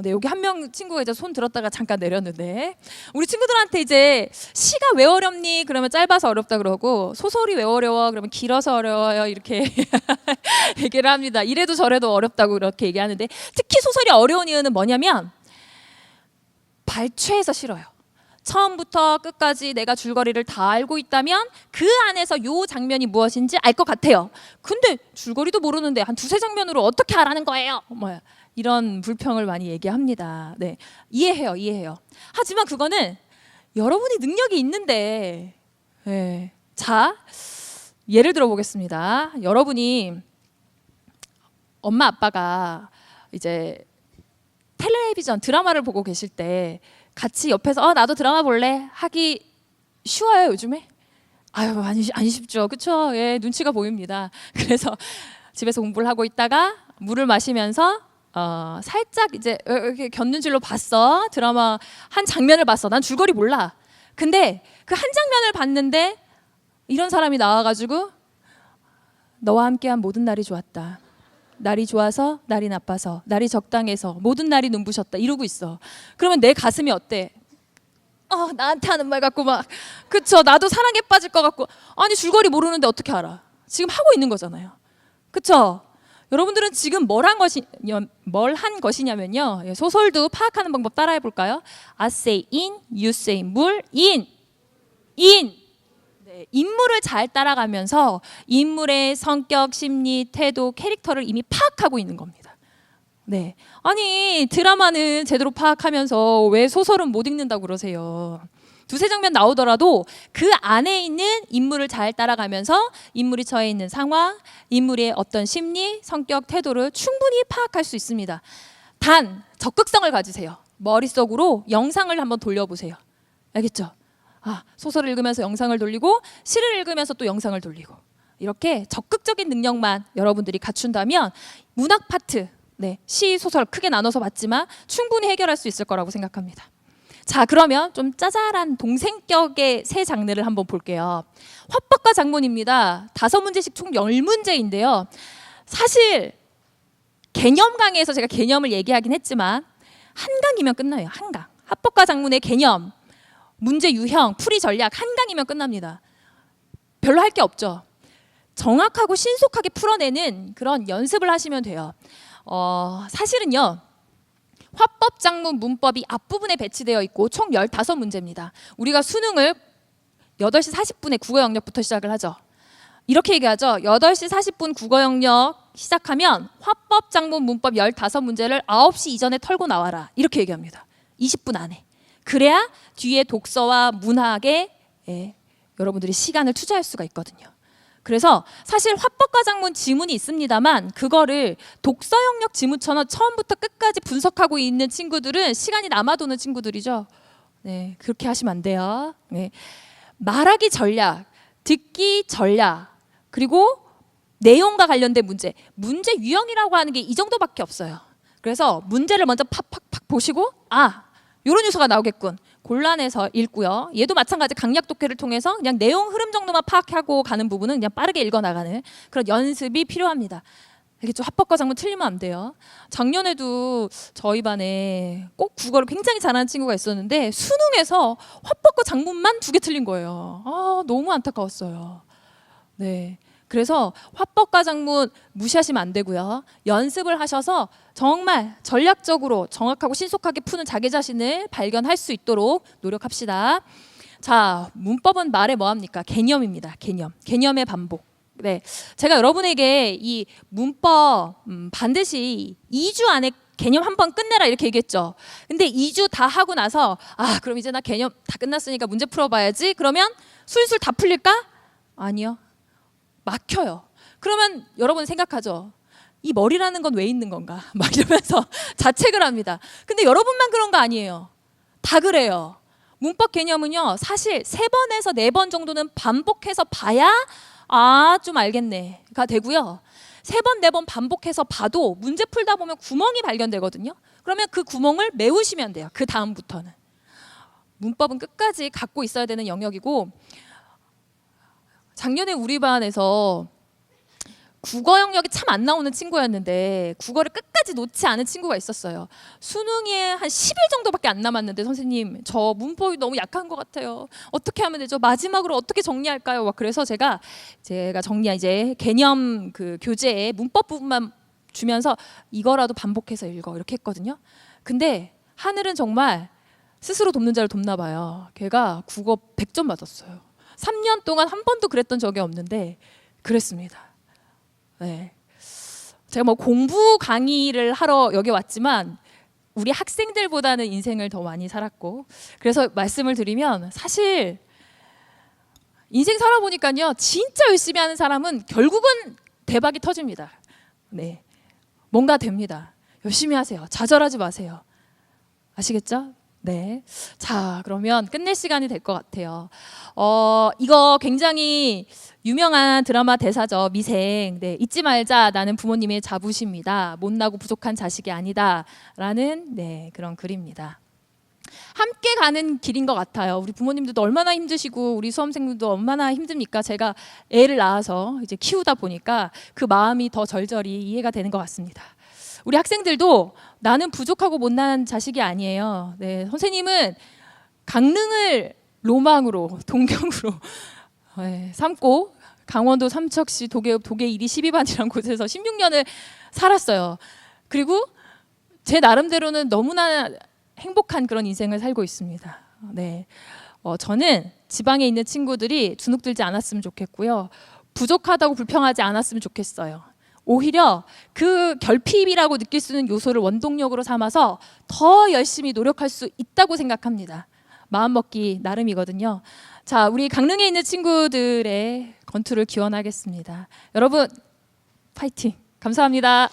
네, 여기 한 명 친구가 이제 손 들었다가 잠깐 내렸는데, 우리 친구들한테 이제 시가 왜 어렵니? 그러면 짧아서 어렵다 그러고, 소설이 왜 어려워? 그러면 길어서 어려워요. 이렇게 얘기를 합니다. 이래도 저래도 어렵다고 그렇게 얘기하는데, 특히 소설이 어려운 이유는 뭐냐면 발췌해서 싫어요. 처음부터 끝까지 내가 줄거리를 다 알고 있다면 그 안에서 요 장면이 무엇인지 알 것 같아요. 근데 줄거리도 모르는데 한 두세 장면으로 어떻게 알아는 거예요? 이런 불평을 많이 얘기합니다. 네, 이해해요. 하지만 그거는 여러분이 능력이 있는데, 네. 자, 예를 들어 보겠습니다. 여러분이 엄마 아빠가 이제 텔레비전 드라마를 보고 계실 때 같이 옆에서 나도 드라마 볼래 하기 쉬워요 요즘에? 아유, 안 쉽죠, 그렇죠? 예, 눈치가 보입니다. 그래서 집에서 공부를 하고 있다가 물을 마시면서 살짝 이제 이렇게 곁눈질로 봤어. 드라마 한 장면을 봤어. 난 줄거리 몰라. 근데 그 한 장면을 봤는데 이런 사람이 나와가지고 너와 함께한 모든 날이 좋았다. 날이 좋아서, 날이 나빠서, 날이 적당해서, 모든 날이 눈부셨다 이러고 있어. 그러면 내 가슴이 어때? 나한테 하는 말 같고 막, 그쵸? 나도 사랑에 빠질 것 같고. 아니, 줄거리 모르는데 어떻게 알아? 지금 하고 있는 거잖아요, 그쵸? 여러분들은 지금 뭘 한 것이냐면요, 소설도 파악하는 방법 따라해 볼까요? I say in, you say 물, in. 네, 인물을 잘 따라가면서 인물의 성격, 심리, 태도, 캐릭터를 이미 파악하고 있는 겁니다. 네, 아니 드라마는 제대로 파악하면서 왜 소설은 못 읽는다고 그러세요? 두세 장면 나오더라도 그 안에 있는 인물을 잘 따라가면서 인물이 처해 있는 상황, 인물의 어떤 심리, 성격, 태도를 충분히 파악할 수 있습니다. 단 적극성을 가지세요. 머릿속으로 영상을 한번 돌려보세요. 알겠죠? 소설을 읽으면서 영상을 돌리고, 시를 읽으면서 또 영상을 돌리고, 이렇게 적극적인 능력만 여러분들이 갖춘다면 문학 파트, 네, 시, 소설 크게 나눠서 봤지만 충분히 해결할 수 있을 거라고 생각합니다. 자, 그러면 좀 짜잘한 동생격의 세 장르를 한번 볼게요. 화법과 작문입니다. 5문제씩 총 10문제인데요. 사실 개념 강의에서 제가 개념을 얘기하긴 했지만 한 강이면 끝나요. 한 강. 화법과 작문의 개념, 문제 유형, 풀이 전략 한 강이면 끝납니다. 별로 할 게 없죠. 정확하고 신속하게 풀어내는 그런 연습을 하시면 돼요. 사실은요, 화법, 작문, 문법이 앞부분에 배치되어 있고 총 15문제입니다. 우리가 수능을 8시 40분에 국어 영역부터 시작을 하죠. 이렇게 얘기하죠. 8시 40분 국어 영역 시작하면 화법, 작문, 문법 15문제를 9시 이전에 털고 나와라. 이렇게 얘기합니다. 20분 안에. 그래야 뒤에 독서와 문학에 여러분들이 시간을 투자할 수가 있거든요. 그래서 사실 화법과 작문 지문이 있습니다만 그거를 독서 영역 지문처럼 처음부터 끝까지 분석하고 있는 친구들은 시간이 남아도는 친구들이죠. 네, 그렇게 하시면 안 돼요. 네. 말하기 전략, 듣기 전략, 그리고 내용과 관련된 문제 유형이라고 하는 게 이 정도밖에 없어요. 그래서 문제를 먼저 팍팍팍 보시고 이런 요소가 나오겠군. 골라내서 읽고요. 얘도 마찬가지 강약 독해를 통해서 그냥 내용 흐름 정도만 파악하고 가는 부분은 그냥 빠르게 읽어나가는 그런 연습이 필요합니다. 알겠죠? 합법과 작문 틀리면 안 돼요. 작년에도 저희 반에 꼭 국어를 굉장히 잘하는 친구가 있었는데 수능에서 합법과 작문만 2개 틀린 거예요. 아, 너무 안타까웠어요. 네. 그래서 화법과 작문 무시하시면 안 되고요. 연습을 하셔서 정말 전략적으로 정확하고 신속하게 푸는 자기 자신을 발견할 수 있도록 노력합시다. 자, 문법은 말에 뭐합니까? 개념입니다. 개념의 반복. 네, 제가 여러분에게 이 문법 반드시 2주 안에 개념 한 번 끝내라 이렇게 얘기했죠. 근데 2주 다 하고 나서 그럼 이제 나 개념 다 끝났으니까 문제 풀어봐야지. 그러면 술술 다 풀릴까? 아니요. 막혀요. 그러면 여러분 생각하죠. 이 머리라는 건 왜 있는 건가? 막 이러면서 자책을 합니다. 근데 여러분만 그런 거 아니에요. 다 그래요. 문법 개념은요. 사실 3번에서 4번 정도는 반복해서 봐야 좀 알겠네가 되고요. 3번, 4번 반복해서 봐도 문제 풀다 보면 구멍이 발견되거든요. 그러면 그 구멍을 메우시면 돼요. 그 다음부터는. 문법은 끝까지 갖고 있어야 되는 영역이고 작년에 우리 반에서 국어 영역이 참 안 나오는 친구였는데 국어를 끝까지 놓지 않은 친구가 있었어요. 수능에 한 10일 정도밖에 안 남았는데 선생님 저 문법이 너무 약한 것 같아요. 어떻게 하면 되죠? 마지막으로 어떻게 정리할까요? 막 그래서 제가 정리한 이제 개념 그 교재에 문법 부분만 주면서 이거라도 반복해서 읽어 이렇게 했거든요. 근데 하늘은 정말 스스로 돕는 자를 돕나 봐요. 걔가 국어 100점 맞았어요. 3년 동안 한 번도 그랬던 적이 없는데 그랬습니다. 네. 제가 뭐 공부 강의를 하러 여기 왔지만 우리 학생들보다는 인생을 더 많이 살았고 그래서 말씀을 드리면 사실 인생 살아보니까요 진짜 열심히 하는 사람은 결국은 대박이 터집니다. 네, 뭔가 됩니다. 열심히 하세요. 좌절하지 마세요. 아시겠죠? 네. 자, 그러면 끝낼 시간이 될 것 같아요. 이거 굉장히 유명한 드라마 대사죠. 미생. 네, 잊지 말자. 나는 부모님의 자부심이다. 못나고 부족한 자식이 아니다. 라는 그런 글입니다. 함께 가는 길인 것 같아요. 우리 부모님들도 얼마나 힘드시고 우리 수험생들도 얼마나 힘듭니까? 제가 애를 낳아서 이제 키우다 보니까 그 마음이 더 절절히 이해가 되는 것 같습니다. 우리 학생들도 나는 부족하고 못난 자식이 아니에요. 네, 선생님은 강릉을 로망으로 동경으로 삼고 강원도 삼척시 도계 1위 12반이라는 곳에서 16년을 살았어요. 그리고 제 나름대로는 너무나 행복한 그런 인생을 살고 있습니다. 네, 저는 지방에 있는 친구들이 주눅들지 않았으면 좋겠고요. 부족하다고 불평하지 않았으면 좋겠어요. 오히려 그 결핍이라고 느낄 수 있는 요소를 원동력으로 삼아서 더 열심히 노력할 수 있다고 생각합니다. 마음먹기 나름이거든요. 자, 우리 강릉에 있는 친구들의 건투를 기원하겠습니다. 여러분 파이팅! 감사합니다.